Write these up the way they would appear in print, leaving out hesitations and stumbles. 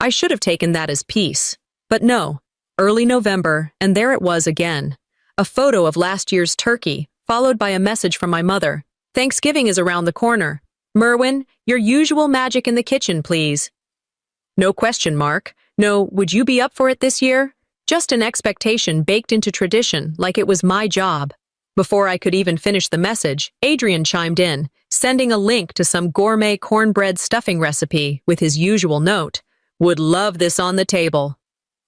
I should have taken that as peace. But no, early November, and there it was again. A photo of last year's turkey, followed by a message from my mother. Thanksgiving is around the corner. Merwin, your usual magic in the kitchen, please. No question mark. No, would you be up for it this year? Just an expectation baked into tradition, like it was my job. Before I could even finish the message, Adrian chimed in, sending a link to some gourmet cornbread stuffing recipe with his usual note. Would love this on the table.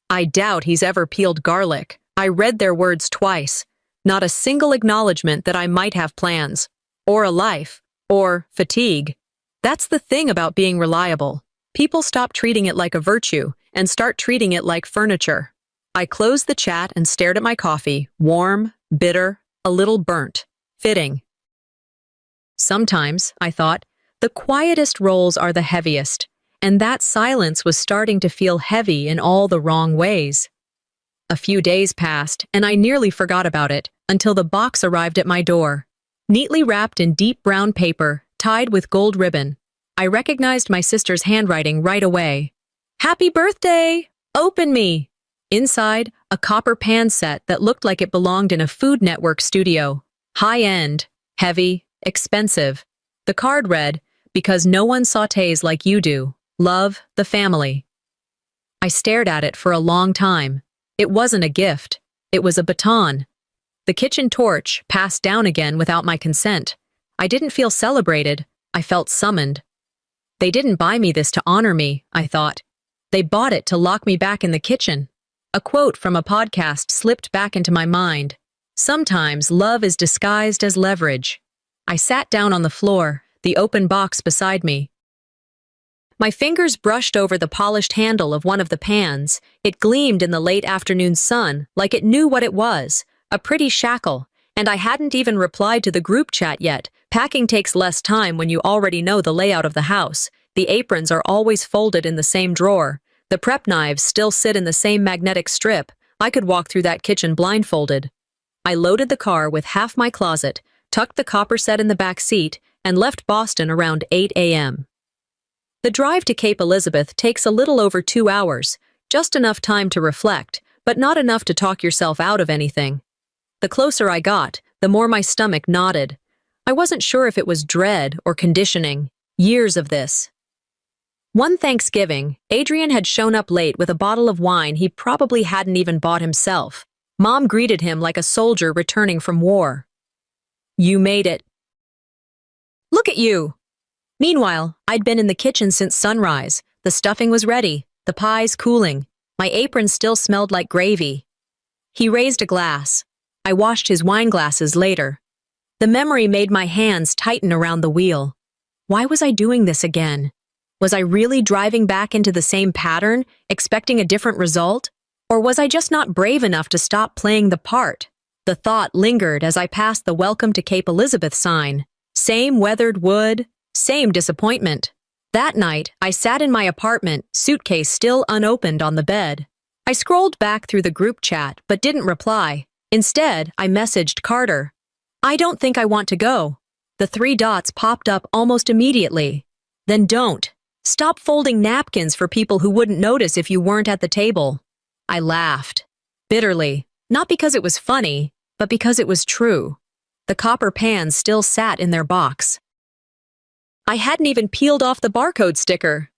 I doubt he's ever peeled garlic. I read their words twice. Not a single acknowledgement that I might have plans, or a life, or fatigue. That's the thing about being reliable. People stop treating it like a virtue and start treating it like furniture. I closed the chat and stared at my coffee, warm, bitter, a little burnt, fitting. Sometimes, I thought, the quietest roles are the heaviest, and that silence was starting to feel heavy in all the wrong ways. A few days passed, and I nearly forgot about it until the box arrived at my door. Neatly wrapped in deep brown paper, tied with gold ribbon. I recognized my sister's handwriting right away. Happy birthday! Open me! Inside, a copper pan set that looked like it belonged in a Food Network studio. High-end, heavy, expensive. The card read, because no one sautés like you do. Love, the family. I stared at it for a long time. It wasn't a gift. It was a baton. The kitchen torch passed down again without my consent. I didn't feel celebrated. I felt summoned. They didn't buy me this to honor me, I thought. They bought it to lock me back in the kitchen. A quote from a podcast slipped back into my mind. Sometimes love is disguised as leverage. I sat down on the floor, the open box beside me. My fingers brushed over the polished handle of one of the pans. It gleamed in the late afternoon sun like it knew what it was, a pretty shackle, and I hadn't even replied to the group chat yet. Packing takes less time when you already know the layout of the house. The aprons are always folded in the same drawer. The prep knives still sit in the same magnetic strip. I could walk through that kitchen blindfolded. I loaded the car with half my closet, tucked the copper set in the back seat, and left Boston around 8 a.m. The drive to Cape Elizabeth takes a little over 2 hours, just enough time to reflect, but not enough to talk yourself out of anything. The closer I got, the more my stomach knotted. I wasn't sure if it was dread or conditioning. Years of this. One Thanksgiving, Adrian had shown up late with a bottle of wine he probably hadn't even bought himself. Mom greeted him like a soldier returning from war. You made it. Look at you. Meanwhile, I'd been in the kitchen since sunrise. The stuffing was ready, the pies cooling. My apron still smelled like gravy. He raised a glass. I washed his wine glasses later. The memory made my hands tighten around the wheel. Why was I doing this again? Was I really driving back into the same pattern, expecting a different result? Or was I just not brave enough to stop playing the part? The thought lingered as I passed the Welcome to Cape Elizabeth sign. Same weathered wood, same disappointment. That night, I sat in my apartment, suitcase still unopened on the bed. I scrolled back through the group chat, but didn't reply. Instead, I messaged Carter. I don't think I want to go. The 3 dots popped up almost immediately. Then don't. Stop folding napkins for people who wouldn't notice if you weren't at the table. I laughed. Bitterly. Not because it was funny, but because it was true. The copper pans still sat in their box. I hadn't even peeled off the barcode sticker.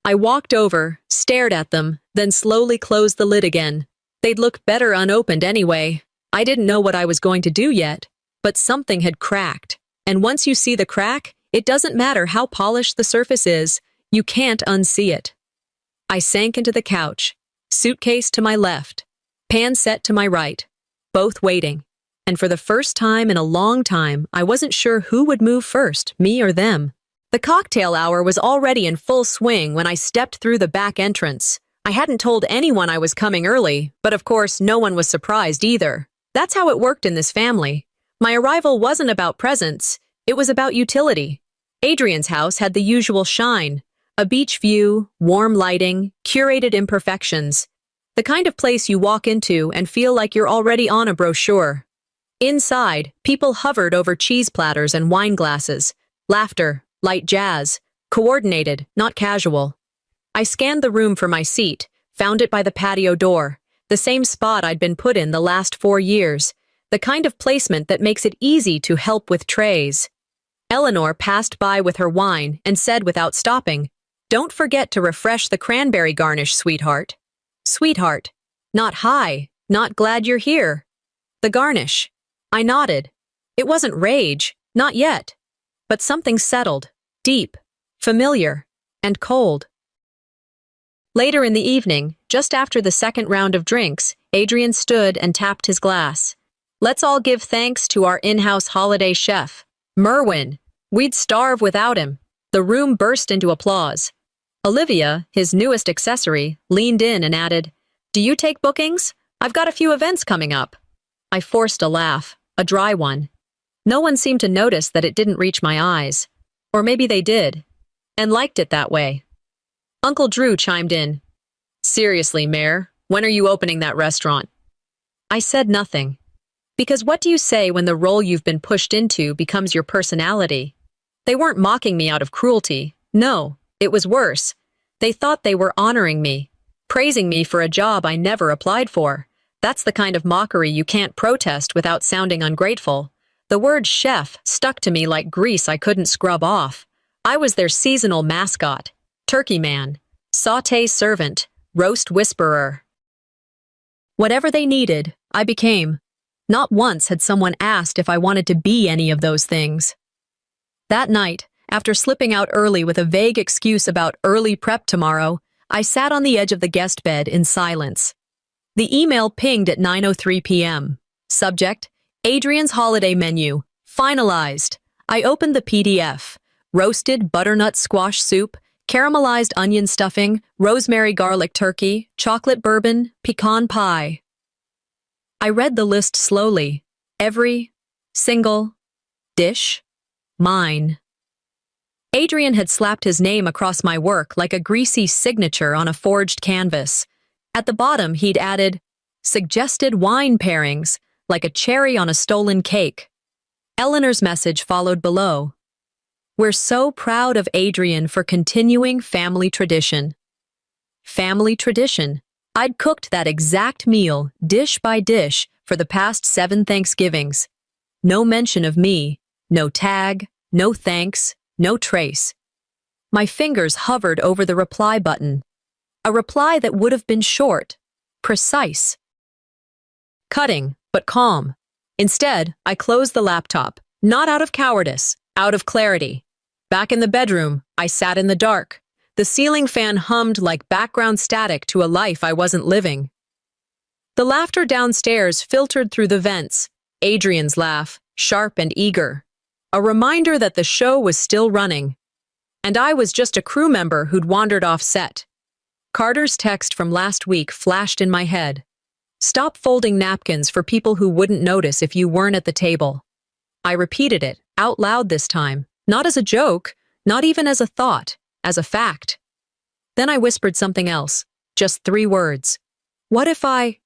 I walked over, stared at them, then slowly closed the lid again. They'd look better unopened anyway. I didn't know what I was going to do yet, but something had cracked. And once you see the crack, it doesn't matter how polished the surface is, you can't unsee it. I sank into the couch, suitcase to my left, pan set to my right, both waiting. And for the first time in a long time, I wasn't sure who would move first, me or them. The cocktail hour was already in full swing when I stepped through the back entrance. I hadn't told anyone I was coming early, but of course no one was surprised either. That's how it worked in this family. My arrival wasn't about presents, it was about utility. Adrian's house had the usual shine. A beach view, warm lighting, curated imperfections. The kind of place you walk into and feel like you're already on a brochure. Inside, people hovered over cheese platters and wine glasses. Laughter, light jazz, coordinated, not casual. I scanned the room for my seat, found it by the patio door, the same spot I'd been put in the last 4 years, the kind of placement that makes it easy to help with trays. Eleanor passed by with her wine and said without stopping, "Don't forget to refresh the cranberry garnish, sweetheart." Sweetheart. Not hi, not glad you're here. The garnish. I nodded. It wasn't rage, not yet. But something settled, deep, familiar, and cold. Later in the evening, just after the second round of drinks, Adrian stood and tapped his glass. "Let's all give thanks to our in-house holiday chef, Merwin. We'd starve without him." The room burst into applause. Olivia, his newest accessory, leaned in and added, "Do you take bookings? I've got a few events coming up." I forced a laugh, a dry one. No one seemed to notice that it didn't reach my eyes. Or maybe they did, and liked it that way. Uncle Drew chimed in. "Seriously, Mayor, when are you opening that restaurant?" I said nothing. Because what do you say when the role you've been pushed into becomes your personality? They weren't mocking me out of cruelty. No, it was worse. They thought they were honoring me, praising me for a job I never applied for. That's the kind of mockery you can't protest without sounding ungrateful. The word chef stuck to me like grease I couldn't scrub off. I was their seasonal mascot, turkey man, sauté servant, roast whisperer. Whatever they needed, I became. Not once had someone asked if I wanted to be any of those things. That night, after slipping out early with a vague excuse about early prep tomorrow, I sat on the edge of the guest bed in silence. The email pinged at 9:03 p.m. Subject, Adrian's holiday menu, finalized. I opened the PDF. Roasted butternut squash soup, caramelized onion stuffing, rosemary garlic turkey, chocolate bourbon, pecan pie. I read the list slowly. Every single dish, mine. Adrian had slapped his name across my work like a greasy signature on a forged canvas. At the bottom, he'd added, "Suggested wine pairings," like a cherry on a stolen cake. Eleanor's message followed below. "We're so proud of Adrian for continuing family tradition." Family tradition. I'd cooked that exact meal, dish by dish, for the past 7 Thanksgivings. No mention of me, no tag, no thanks, no trace. My fingers hovered over the reply button. A reply that would have been short, precise. Cutting, but calm. Instead, I closed the laptop, not out of cowardice, out of clarity. Back in the bedroom, I sat in the dark. The ceiling fan hummed like background static to a life I wasn't living. The laughter downstairs filtered through the vents, Adrian's laugh, sharp and eager. A reminder that the show was still running. And I was just a crew member who'd wandered off set. Carter's text from last week flashed in my head. "Stop folding napkins for people who wouldn't notice if you weren't at the table." I repeated it, out loud this time, not as a joke, not even as a thought, as a fact. Then I whispered something else, just 3 words. "What if I—"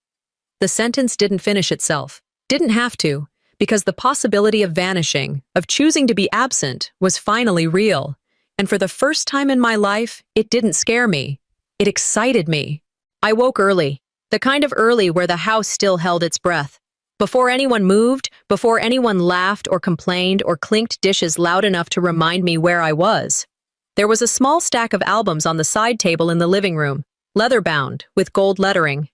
The sentence didn't finish itself, didn't have to, because the possibility of vanishing, of choosing to be absent, was finally real. And for the first time in my life, it didn't scare me. It excited me. I woke early, the kind of early where the house still held its breath. Before anyone moved, before anyone laughed or complained or clinked dishes loud enough to remind me where I was. There was a small stack of albums on the side table in the living room, leather-bound, with gold lettering.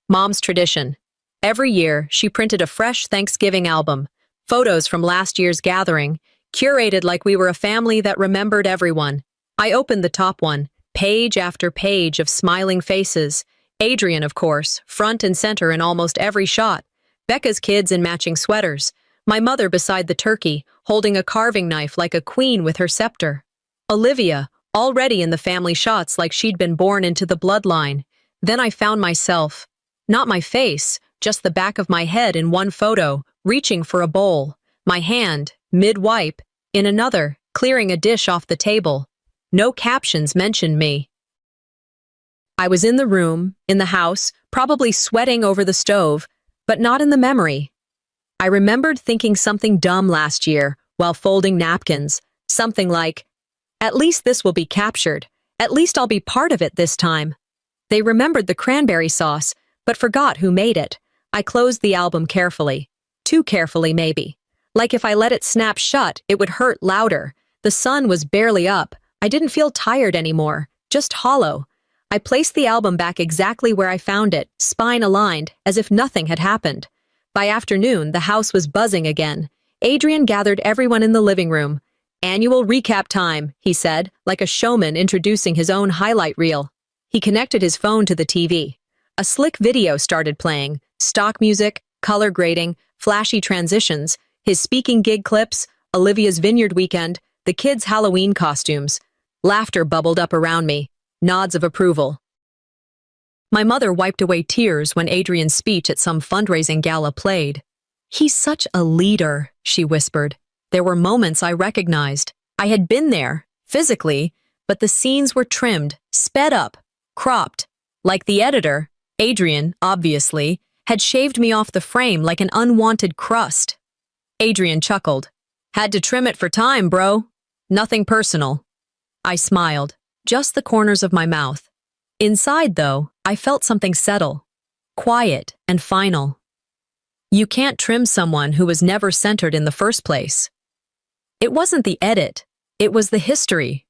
Mom's tradition. Every year, she printed a fresh Thanksgiving album, photos from last year's gathering, curated like we were a family that remembered everyone. I opened the top one, page after page of smiling faces. Adrian, of course, front and center in almost every shot. Becca's kids in matching sweaters. My mother beside the turkey, holding a carving knife like a queen with her scepter. Olivia, already in the family shots like she'd been born into the bloodline. Then I found myself, not my face, just the back of my head in one photo, reaching for a bowl. My hand, mid-wipe, in another, clearing a dish off the table. No captions mentioned me. I was in the room, in the house, probably sweating over the stove, but not in the memory. I remembered thinking something dumb last year while folding napkins, something like, "At least this will be captured," At least I'll be part of it this time. They remembered the cranberry sauce, but forgot who made it. I closed the album carefully. Too carefully, maybe. Like if I let it snap shut, it would hurt louder. The sun was barely up. I didn't feel tired anymore, just hollow. I placed the album back exactly where I found it, spine aligned, as if nothing had happened. By afternoon, the house was buzzing again. Adrian gathered everyone in the living room. "Annual recap time," he said, like a showman introducing his own highlight reel. He connected his phone to the TV. A slick video started playing. Stock music, color grading, flashy transitions, his speaking gig clips, Olivia's Vineyard weekend, the kids' Halloween costumes. Laughter bubbled up around me. Nods of approval. My mother wiped away tears when Adrian's speech at some fundraising gala played. "He's such a leader," she whispered. There were moments I recognized. I had been there, physically, but the scenes were trimmed, sped up, cropped. Like the editor, Adrian, obviously, had shaved me off the frame like an unwanted crust. Adrian chuckled. "Had to trim it for time, bro. Nothing personal." I smiled, just the corners of my mouth. Inside, though, I felt something settle. Quiet and final. You can't trim someone who was never centered in the first place. It wasn't the edit, it was the history.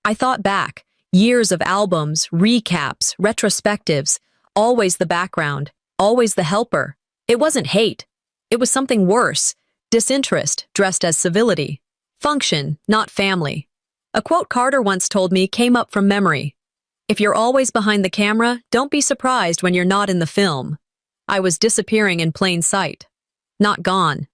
I thought back, years of albums, recaps, retrospectives, always the background, always the helper. It wasn't hate. It was something worse, disinterest dressed as civility. Function, not family. A quote Carter once told me came up from memory. "If you're always behind the camera, don't be surprised when you're not in the film." I was disappearing in plain sight. Not gone.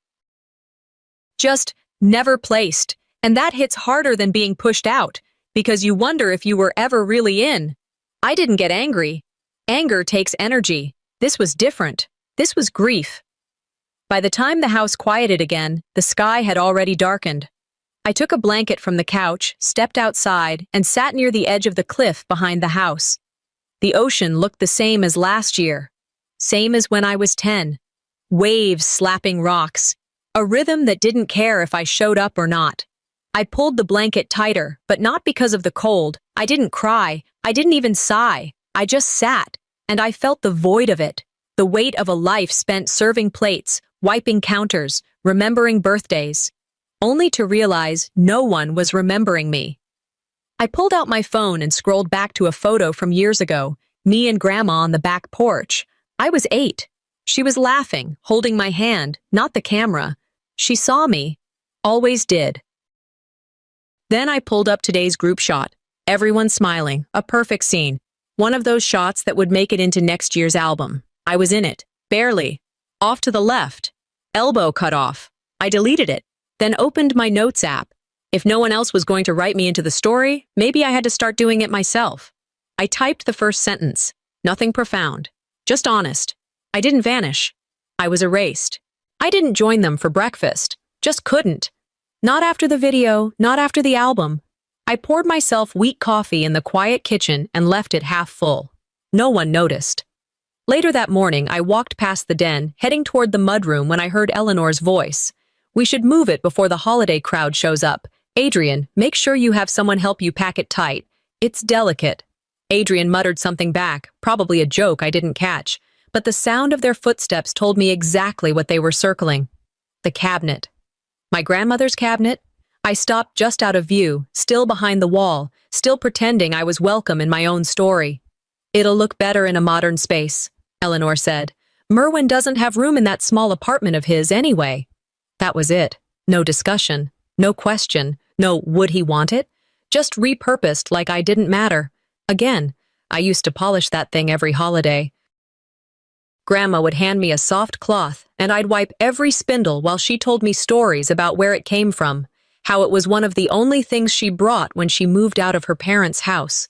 Just never placed, and that hits harder than being pushed out, because you wonder if you were ever really in. I didn't get angry. Anger takes energy. This was different. This was grief. By the time the house quieted again, the sky had already darkened. I took a blanket from the couch, stepped outside, and sat near the edge of the cliff behind the house. The ocean looked the same as last year. Same as when I was 10. Waves slapping rocks. A rhythm that didn't care if I showed up or not. I pulled the blanket tighter, but not because of the cold. I didn't cry. I didn't even sigh. I just sat, and I felt the void of it. The weight of a life spent serving plates, wiping counters, remembering birthdays. Only to realize no one was remembering me. I pulled out my phone and scrolled back to a photo from years ago, me and Grandma on the back porch. I was 8. She was laughing, holding my hand, not the camera. She saw me. Always did. Then I pulled up today's group shot. Everyone smiling, a perfect scene. One of those shots that would make it into next year's album. I was in it, barely. Off to the left. Elbow cut off. I deleted it, then opened my notes app. If no one else was going to write me into the story, maybe I had to start doing it myself. I typed the first sentence. Nothing profound. Just honest. I didn't vanish. I was erased. I didn't join them for breakfast. Just couldn't. Not after the video, not after the album. I poured myself weak coffee in the quiet kitchen and left it half full. No one noticed. Later that morning, I walked past the den, heading toward the mudroom when I heard Eleanor's voice. "We should move it before the holiday crowd shows up. Adrian, make sure you have someone help you pack it tight. It's delicate." Adrian muttered something back, probably a joke I didn't catch, but the sound of their footsteps told me exactly what they were circling. The cabinet. My grandmother's cabinet? I stopped just out of view, still behind the wall, still pretending I was welcome in my own story. "It'll look better in a modern space," Eleanor said. "Merwin doesn't have room in that small apartment of his anyway." That was it. No discussion. No question. No would he want it? Just repurposed like I didn't matter. Again, I used to polish that thing every holiday. Grandma would hand me a soft cloth, and I'd wipe every spindle while she told me stories about where it came from, how it was one of the only things she brought when she moved out of her parents' house.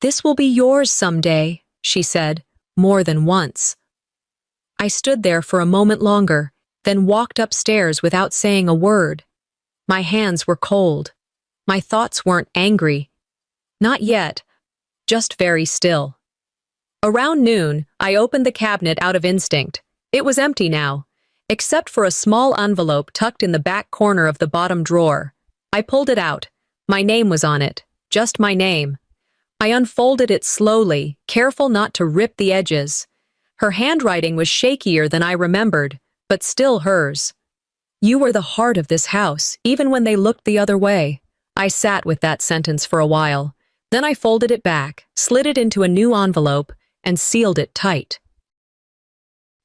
"This will be yours someday," she said, more than once. I stood there for a moment longer, then walked upstairs without saying a word. My hands were cold. My thoughts weren't angry. Not yet, just very still. Around noon, I opened the cabinet out of instinct. It was empty now, except for a small envelope tucked in the back corner of the bottom drawer. I pulled it out. My name was on it, just my name. I unfolded it slowly, careful not to rip the edges. Her handwriting was shakier than I remembered, but still hers. You were the heart of this house, even when they looked the other way. I sat with that sentence for a while. Then I folded it back, slid it into a new envelope, and sealed it tight.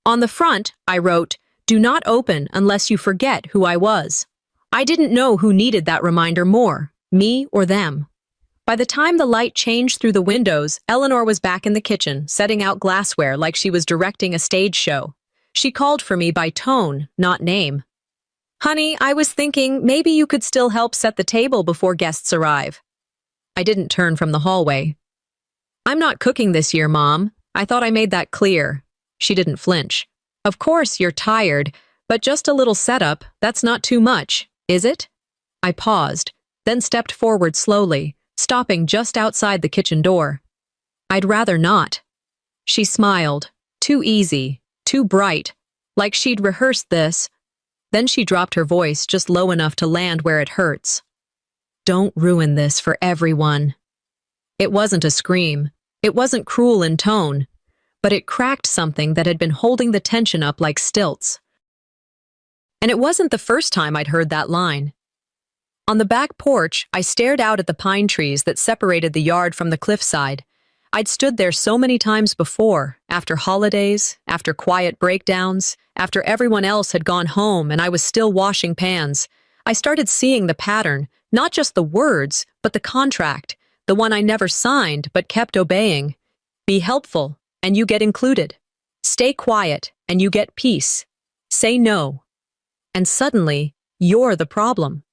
On the front, I wrote, "Do not open unless you forget who I was." I didn't know who needed that reminder more, me or them. By the time the light changed through the windows, Eleanor was back in the kitchen, setting out glassware like she was directing a stage show. She called for me by tone, not name. "Honey, I was thinking maybe you could still help set the table before guests arrive." I didn't turn from the hallway. "I'm not cooking this year, Mom. I thought I made that clear." She didn't flinch. "Of course you're tired, but just a little setup, that's not too much, is it?" I paused, then stepped forward slowly, stopping just outside the kitchen door. "I'd rather not." She smiled, too easy, too bright, like she'd rehearsed this. Then she dropped her voice just low enough to land where it hurts. "Don't ruin this for everyone." It wasn't a scream. It wasn't cruel in tone, but it cracked something that had been holding the tension up like stilts. And it wasn't the first time I'd heard that line. On the back porch, I stared out at the pine trees that separated the yard from the cliffside. I'd stood there so many times before, after holidays, after quiet breakdowns, after everyone else had gone home and I was still washing pans. I started seeing the pattern, not just the words, but the contract, the one I never signed but kept obeying. Be helpful, and you get included. Stay quiet, and you get peace. Say no. And suddenly, you're the problem.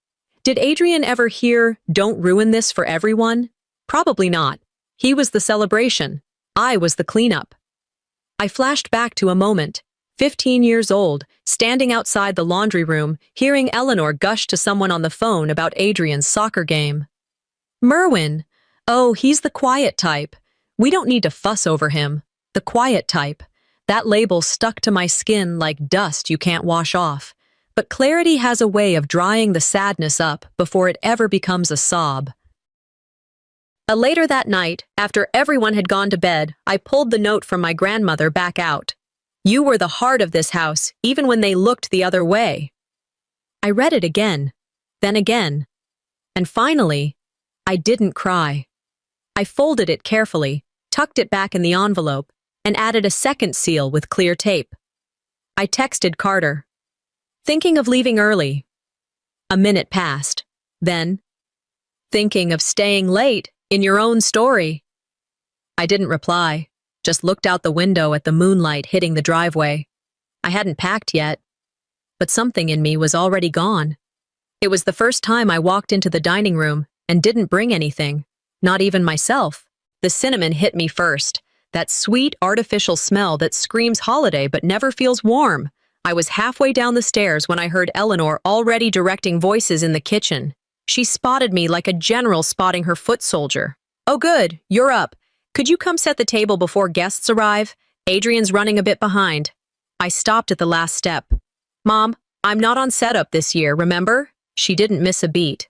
Did Adrian ever hear, "Don't ruin this for everyone"? Probably not. He was the celebration. I was the cleanup. I flashed back to a moment, 15 years old, standing outside the laundry room, hearing Eleanor gush to someone on the phone about Adrian's soccer game. "Merwin. Oh, he's the quiet type. We don't need to fuss over him. The quiet type." That label stuck to my skin like dust you can't wash off. But clarity has a way of drying the sadness up before it ever becomes a sob. Later that night, after everyone had gone to bed, I pulled the note from my grandmother back out. "You were the heart of this house, even when they looked the other way." I read it again, then again. And finally, I didn't cry. I folded it carefully, tucked it back in the envelope, and added a second seal with clear tape. I texted Carter, "Thinking of leaving early." A minute passed. Then, "Thinking of staying late in your own story." I didn't reply, just looked out the window at the moonlight hitting the driveway. I hadn't packed yet, but something in me was already gone. It was the first time I walked into the dining room and didn't bring anything, not even myself. The cinnamon hit me first, that sweet, artificial smell that screams holiday but never feels warm. I was halfway down the stairs when I heard Eleanor already directing voices in the kitchen. She spotted me like a general spotting her foot soldier. "Oh good, you're up. Could you come set the table before guests arrive? Adrian's running a bit behind." I stopped at the last step. "Mom, I'm not on setup this year, remember?" She didn't miss a beat.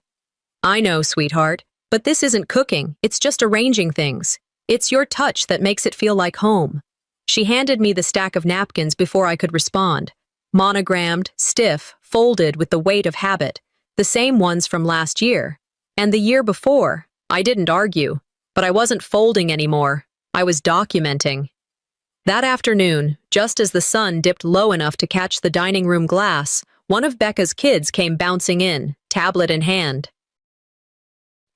"I know, sweetheart, but this isn't cooking, it's just arranging things. It's your touch that makes it feel like home." She handed me the stack of napkins before I could respond. Monogrammed, stiff, folded with the weight of habit. The same ones from last year. And the year before. I didn't argue. But I wasn't folding anymore. I was documenting. That afternoon, just as the sun dipped low enough to catch the dining room glass, one of Becca's kids came bouncing in, tablet in hand.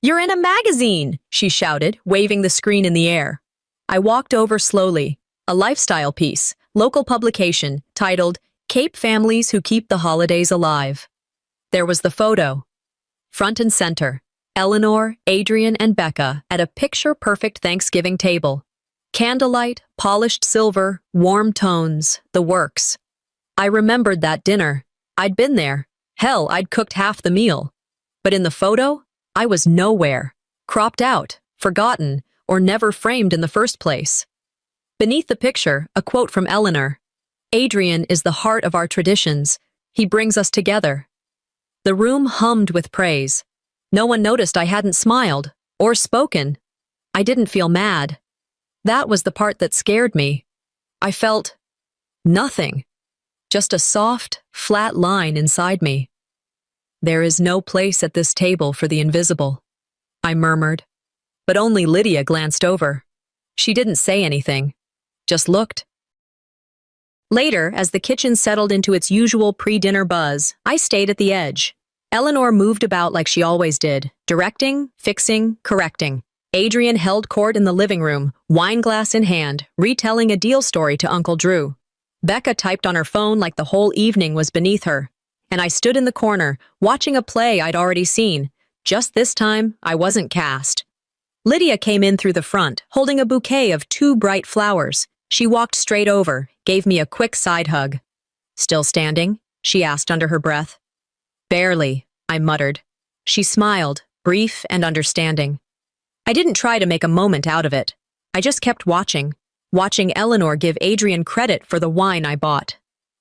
"You're in a magazine!" she shouted, waving the screen in the air. I walked over slowly. A lifestyle piece, local publication, titled, "Cape Families Who Keep the Holidays Alive." There was the photo. Front and center, Eleanor, Adrian, and Becca at a picture-perfect Thanksgiving table. Candlelight, polished silver, warm tones, the works. I remembered that dinner. I'd been there. Hell, I'd cooked half the meal. But in the photo, I was nowhere. Cropped out, forgotten, or never framed in the first place. Beneath the picture, a quote from Eleanor. "Adrian is the heart of our traditions. He brings us together." The room hummed with praise. No one noticed I hadn't smiled, or spoken. I didn't feel mad. That was the part that scared me. I felt nothing, just a soft, flat line inside me. There is no place at this table for the invisible, I murmured. But only Lydia glanced over. She didn't say anything, just looked. Later, as the kitchen settled into its usual pre-dinner buzz, I stayed at the edge. Eleanor moved about like she always did, directing, fixing, correcting. Adrian held court in the living room, wineglass in hand, retelling a deal story to Uncle Drew. Becca typed on her phone like the whole evening was beneath her. And I stood in the corner, watching a play I'd already seen. Just this time, I wasn't cast. Lydia came in through the front, holding a bouquet of 2 bright flowers. She walked straight over, gave me a quick side hug. "Still standing?" she asked under her breath. "Barely," I muttered. She smiled, brief and understanding. I didn't try to make a moment out of it. I just kept watching Eleanor give Adrian credit for the wine I bought.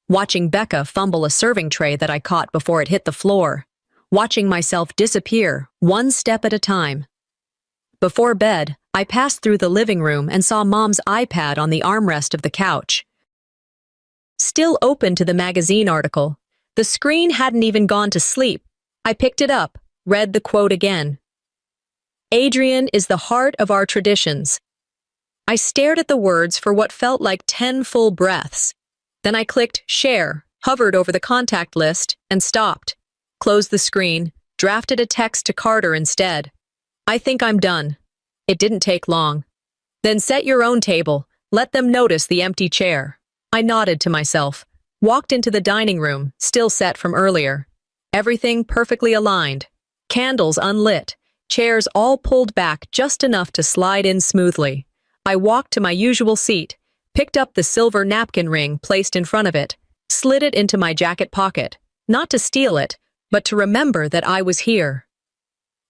Watching Becca fumble a serving tray that I caught before it hit the floor. Watching myself disappear, one step at a time. Before bed, I passed through the living room and saw Mom's iPad on the armrest of the couch. Still open to the magazine article. The screen hadn't even gone to sleep. I picked it up, read the quote again. "Adrian is the heart of our traditions." I stared at the words for what felt like 10 full breaths. Then I clicked share, hovered over the contact list, and stopped. Closed the screen, drafted a text to Carter instead. "I think I'm done." It didn't take long. "Then set your own table. Let them notice the empty chair." I nodded to myself, walked into the dining room, still set from earlier. Everything perfectly aligned. Candles unlit, chairs all pulled back just enough to slide in smoothly. I walked to my usual seat, picked up the silver napkin ring placed in front of it, slid it into my jacket pocket, not to steal it, but to remember that I was here.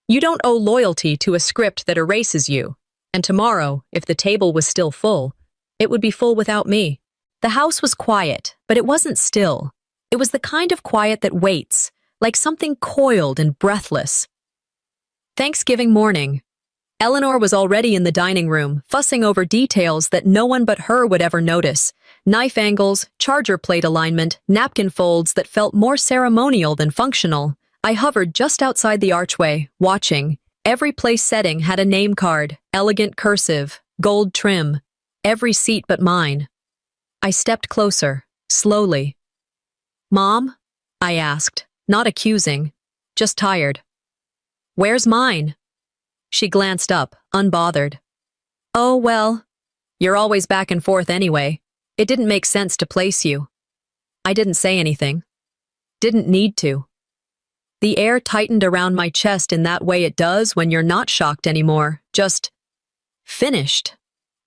You don't owe loyalty to a script that erases you, and tomorrow, if the table was still full, it would be full without me. The house was quiet, but it wasn't still. It was the kind of quiet that waits, like something coiled and breathless. Thanksgiving morning. Eleanor was already in the dining room, fussing over details that no one but her would ever notice. Knife angles, charger plate alignment, napkin folds that felt more ceremonial than functional. I hovered just outside the archway, watching. Every place setting had a name card, elegant cursive, gold trim. Every seat but mine. I stepped closer, slowly. "Mom?" I asked, not accusing, just tired. "Where's mine?" She glanced up, unbothered. "Oh, well, you're always back and forth anyway. It didn't make sense to place you." I didn't say anything. Didn't need to. The air tightened around my chest in that way it does when you're not shocked anymore, just finished.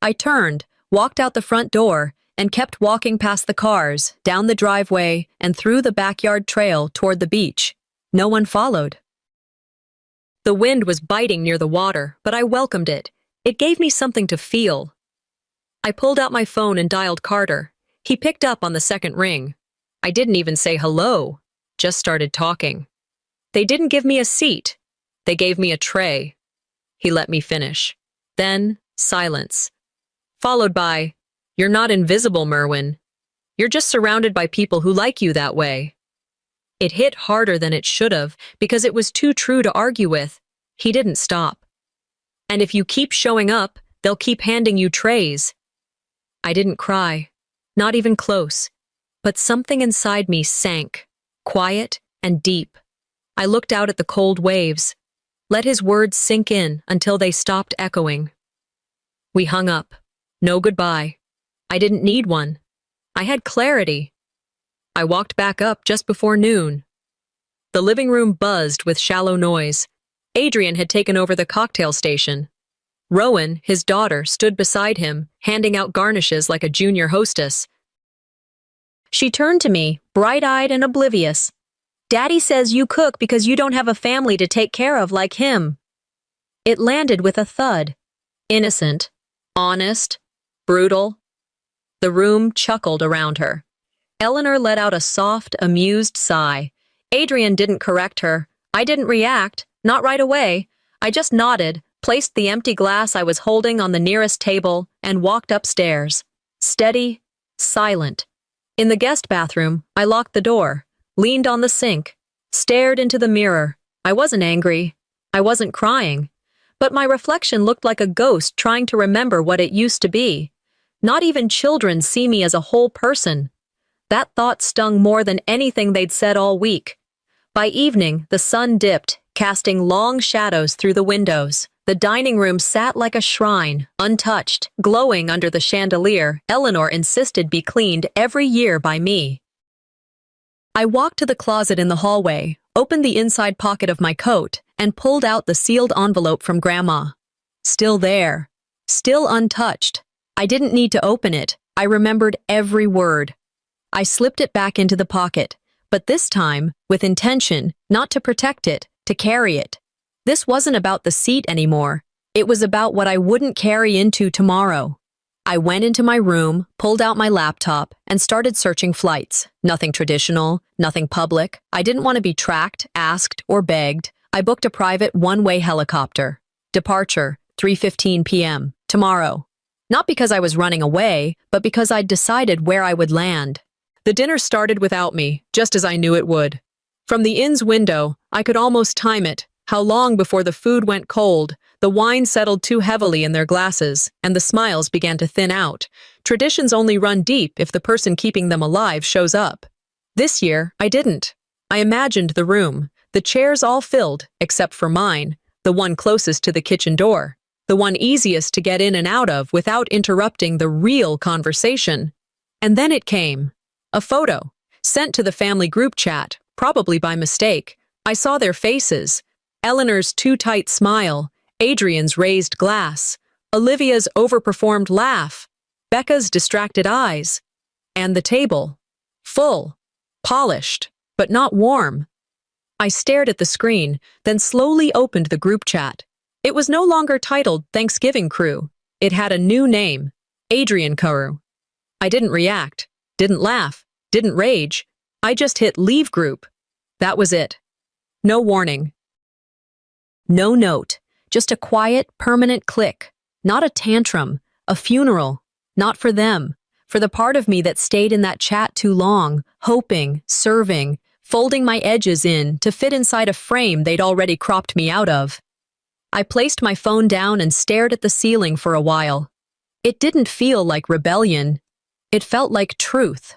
I turned, walked out the front door, and kept walking past the cars, down the driveway, and through the backyard trail toward the beach. No one followed. The wind was biting near the water, but I welcomed it. It gave me something to feel. I pulled out my phone and dialed Carter. He picked up on the second ring. I didn't even say hello, just started talking. They didn't give me a seat. They gave me a tray. He let me finish. Then, silence. Followed by, "You're not invisible, Merwin. You're just surrounded by people who like you that way." It hit harder than it should have because it was too true to argue with. He didn't stop. "And if you keep showing up, they'll keep handing you trays." I didn't cry, not even close, but something inside me sank, quiet and deep. I looked out at the cold waves, let his words sink in until they stopped echoing. We hung up. No goodbye. I didn't need one. I had clarity. I walked back up just before noon. The living room buzzed with shallow noise. Adrian had taken over the cocktail station. Rowan, his daughter, stood beside him, handing out garnishes like a junior hostess. She turned to me, bright-eyed and oblivious. "Daddy says you cook because you don't have a family to take care of like him." It landed with a thud. Innocent, honest, brutal. The room chuckled around her. Eleanor let out a soft, amused sigh. Adrian didn't correct her. I didn't react, not right away. I just nodded, placed the empty glass I was holding on the nearest table, and walked upstairs. Steady, silent. In the guest bathroom, I locked the door, leaned on the sink, stared into the mirror. I wasn't angry. I wasn't crying. But my reflection looked like a ghost trying to remember what it used to be. Not even children see me as a whole person. That thought stung more than anything they'd said all week. By evening, the sun dipped, casting long shadows through the windows. The dining room sat like a shrine, untouched, glowing under the chandelier Eleanor insisted be cleaned every year by me. I walked to the closet in the hallway, opened the inside pocket of my coat, and pulled out the sealed envelope from Grandma. Still there. Still untouched. I didn't need to open it. I remembered every word. I slipped it back into the pocket, but this time, with intention, not to protect it, to carry it. This wasn't about the seat anymore. It was about what I wouldn't carry into tomorrow. I went into my room, pulled out my laptop, and started searching flights. Nothing traditional, nothing public. I didn't want to be tracked, asked, or begged. I booked a private one-way helicopter. Departure, 3:15 p.m. tomorrow. Not because I was running away, but because I'd decided where I would land. The dinner started without me, just as I knew it would. From the inn's window, I could almost time it, how long before the food went cold, the wine settled too heavily in their glasses, and the smiles began to thin out. Traditions only run deep if the person keeping them alive shows up. This year, I didn't. I imagined the room, the chairs all filled, except for mine, the one closest to the kitchen door, the one easiest to get in and out of without interrupting the real conversation. And then it came. A photo, sent to the family group chat, probably by mistake. I saw their faces. Eleanor's too tight smile, Adrian's raised glass, Olivia's overperformed laugh, Becca's distracted eyes, and the table. Full, polished, but not warm. I stared at the screen, then slowly opened the group chat. It was no longer titled Thanksgiving Crew. It had a new name, Adrian Crew. I didn't react, didn't laugh, didn't rage. I just hit Leave Group. That was it. No warning. No note, just a quiet, permanent click. Not a tantrum, a funeral. Not for them, for the part of me that stayed in that chat too long, hoping, serving, folding my edges in to fit inside a frame they'd already cropped me out of. I placed my phone down and stared at the ceiling for a while. It didn't feel like rebellion. It felt like truth.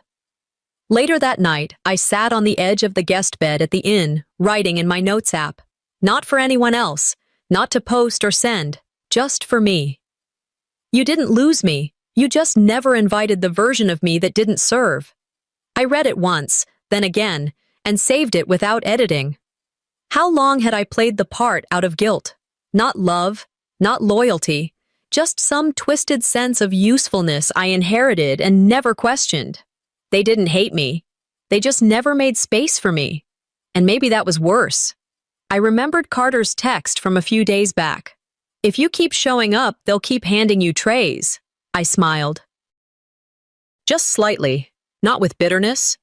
Later that night, I sat on the edge of the guest bed at the inn, writing in my notes app. Not for anyone else, not to post or send, just for me. You didn't lose me, you just never invited the version of me that didn't serve. I read it once, then again, and saved it without editing. How long had I played the part out of guilt? Not love, not loyalty, just some twisted sense of usefulness I inherited and never questioned. They didn't hate me. They just never made space for me. And maybe that was worse. I remembered Carter's text from a few days back. If you keep showing up, they'll keep handing you trays. I smiled. Just slightly, not with bitterness,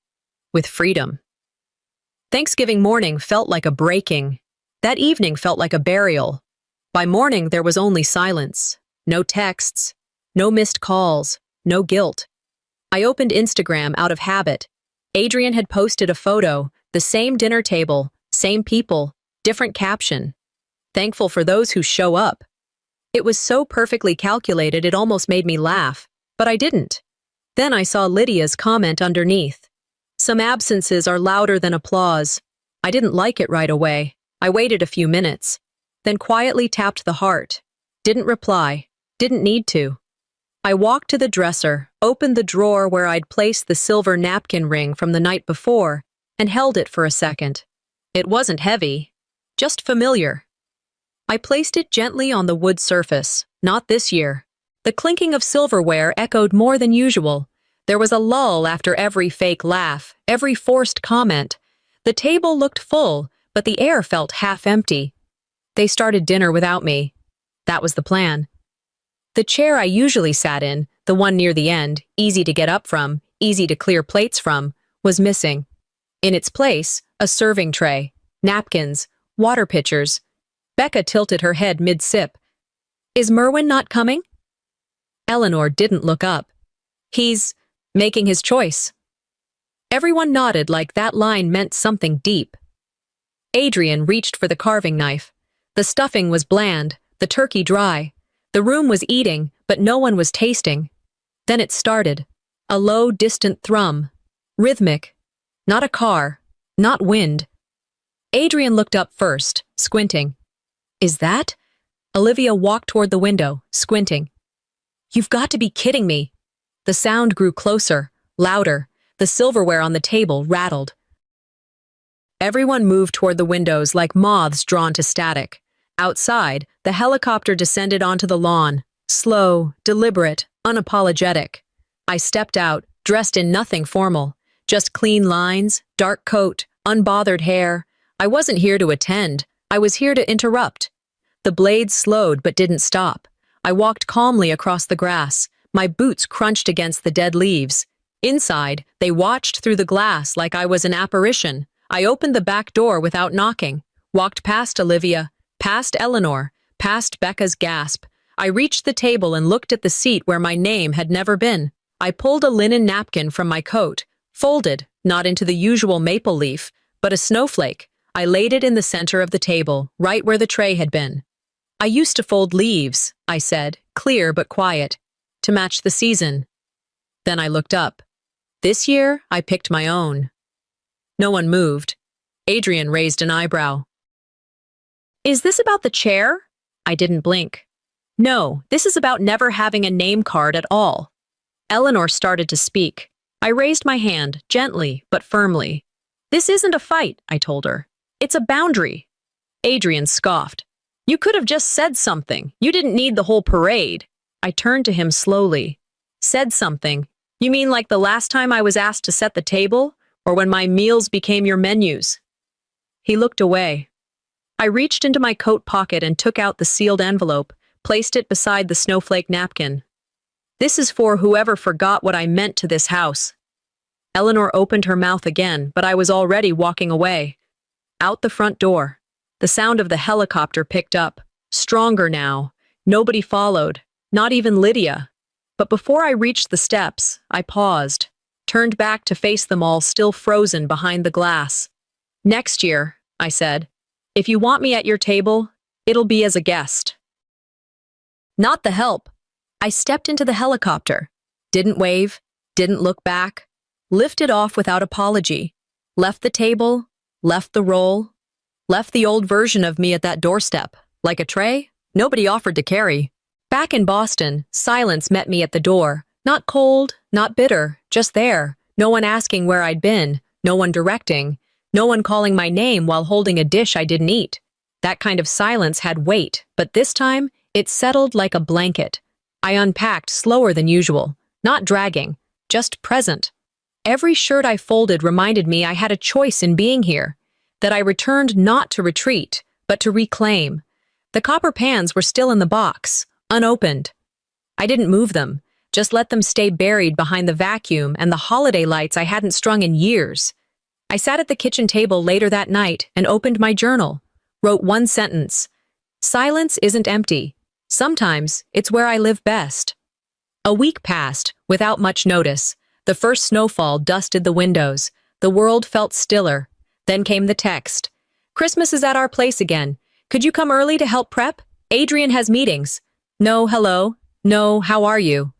with freedom. Thanksgiving morning felt like a breaking. That evening felt like a burial. By morning, there was only silence. No texts, no missed calls, no guilt. I opened Instagram out of habit. Adrian had posted a photo, the same dinner table, same people, different caption. Thankful for those who show up. It was so perfectly calculated it almost made me laugh, but I didn't. Then I saw Lydia's comment underneath. Some absences are louder than applause. I didn't like it right away. I waited a few minutes, then quietly tapped the heart. Didn't reply. Didn't need to. I walked to the dresser, opened the drawer where I'd placed the silver napkin ring from the night before, and held it for a second. It wasn't heavy, just familiar. I placed it gently on the wood surface, not this year. The clinking of silverware echoed more than usual. There was a lull after every fake laugh, every forced comment. The table looked full, but the air felt half empty. They started dinner without me. That was the plan. The chair I usually sat in, the one near the end, easy to get up from, easy to clear plates from, was missing. In its place, a serving tray, napkins, water pitchers. Becca tilted her head mid-sip, Is Merwin not coming? Eleanor didn't look up. He's making his choice. Everyone nodded like that line meant something deep. Adrian reached for the carving knife. The stuffing was bland, the turkey dry. The room was eating, but no one was tasting. Then it started. A low, distant thrum. Rhythmic. Not a car. Not wind. Adrian looked up first, squinting. Is that? Olivia walked toward the window, squinting. You've got to be kidding me. The sound grew closer, louder. The silverware on the table rattled. Everyone moved toward the windows like moths drawn to static. Outside, the helicopter descended onto the lawn, slow, deliberate, unapologetic. I stepped out, dressed in nothing formal, just clean lines, dark coat, unbothered hair. I wasn't here to attend, I was here to interrupt. The blades slowed but didn't stop. I walked calmly across the grass, my boots crunched against the dead leaves. Inside, they watched through the glass like I was an apparition. I opened the back door without knocking, walked past Olivia, past Eleanor, past Becca's gasp. I reached the table and looked at the seat where my name had never been. I pulled a linen napkin from my coat, folded, not into the usual maple leaf, but a snowflake. I laid it in the center of the table, right where the tray had been. I used to fold leaves, I said, clear but quiet, to match the season. Then I looked up. This year, I picked my own. No one moved. Adrian raised an eyebrow. Is this about the chair? I didn't blink. No, this is about never having a name card at all. Eleanor started to speak. I raised my hand, gently but firmly. This isn't a fight, I told her. It's a boundary. Adrian scoffed. You could have just said something. You didn't need the whole parade. I turned to him slowly. Said something. You mean like the last time I was asked to set the table? Or when my meals became your menus? He looked away. I reached into my coat pocket and took out the sealed envelope, placed it beside the snowflake napkin. This is for whoever forgot what I meant to this house. Eleanor opened her mouth again, but I was already walking away. Out the front door. The sound of the helicopter picked up. Stronger now. Nobody followed. Not even Lydia. But before I reached the steps, I paused, turned back to face them all still frozen behind the glass. Next year, I said, if you want me at your table, it'll be as a guest. Not the help. I stepped into the helicopter, didn't wave, didn't look back, lifted off without apology, left the table, left the roll, left the old version of me at that doorstep, like a tray nobody offered to carry. Back in Boston, silence met me at the door, not cold, not bitter, just there, no one asking where I'd been, no one directing, no one calling my name while holding a dish I didn't eat. That kind of silence had weight, but this time, it settled like a blanket. I unpacked slower than usual, not dragging, just present. Every shirt I folded reminded me I had a choice in being here, that I returned not to retreat, but to reclaim. The copper pans were still in the box, unopened. I didn't move them, just let them stay buried behind the vacuum and the holiday lights I hadn't strung in years. I sat at the kitchen table later that night and opened my journal, wrote one sentence. Silence isn't empty. Sometimes it's where I live best. A week passed, without much notice. The first snowfall dusted the windows. The world felt stiller. Then came the text. Christmas is at our place again. Could you come early to help prep? Adrian has meetings. No, hello. No, how are you?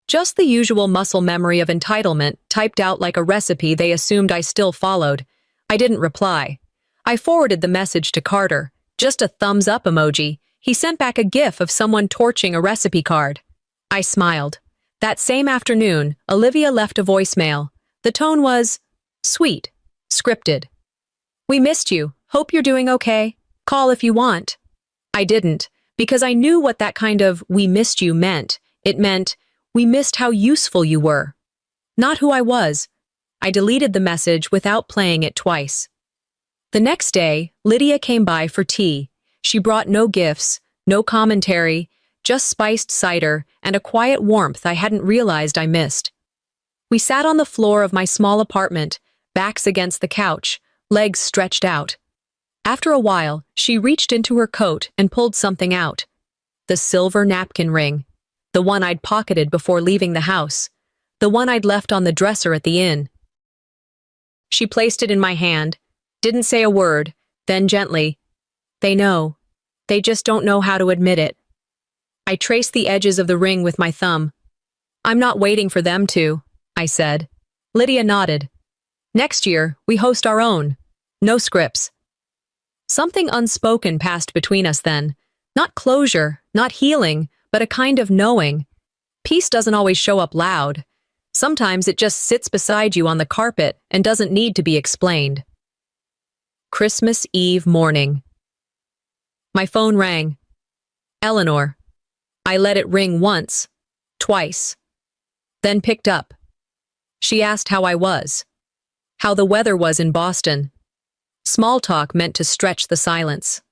Just the usual muscle memory of entitlement, typed out like a recipe they assumed I still followed. I didn't reply. I forwarded the message to Carter. Just a thumbs up emoji. He sent back a gif of someone torching a recipe card. I smiled. That same afternoon, Olivia left a voicemail. The tone was sweet, scripted. We missed you. Hope you're doing okay. Call if you want. I didn't, because I knew what that kind of we missed you meant. It meant, we missed how useful you were. Not who I was. I deleted the message without playing it twice. The next day, Lydia came by for tea. She brought no gifts, no commentary, just spiced cider and a quiet warmth I hadn't realized I missed. We sat on the floor of my small apartment, backs against the couch, legs stretched out. After a while, she reached into her coat and pulled something out. The silver napkin ring. The one I'd pocketed before leaving the house. The one I'd left on the dresser at the inn. She placed it in my hand, didn't say a word, then gently, "They know. They just don't know how to admit it." I traced the edges of the ring with my thumb. "I'm not waiting for them to," I said. Lydia nodded. "Next year, we host our own. No scripts." Something unspoken passed between us then. Not closure, not healing, but a kind of knowing. Peace doesn't always show up loud. Sometimes it just sits beside you on the carpet and doesn't need to be explained. Christmas Eve morning. My phone rang. Eleanor. I let it ring once, twice, then picked up. She asked how I was, how the weather was in Boston. Small talk meant to stretch the silence.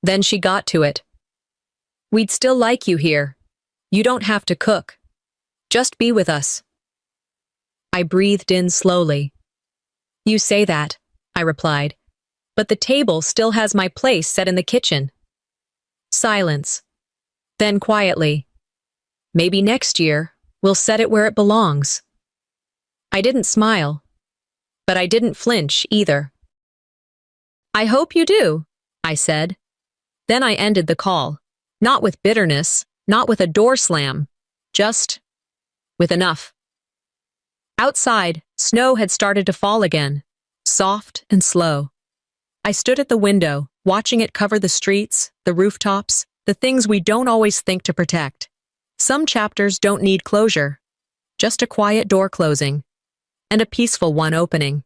Then she got to it. "We'd still like you here. You don't have to cook. Just be with us." I breathed in slowly. "You say that," I replied, "but the table still has my place set in the kitchen." Silence. Then quietly, "Maybe next year we'll set it where it belongs." I didn't smile, but I didn't flinch either. "I hope you do," I said. Then I ended the call, not with bitterness, not with a door slam, just with enough. Outside, snow had started to fall again, soft and slow. I stood at the window, watching it cover the streets, the rooftops, the things we don't always think to protect. Some chapters don't need closure, just a quiet door closing, and a peaceful one opening.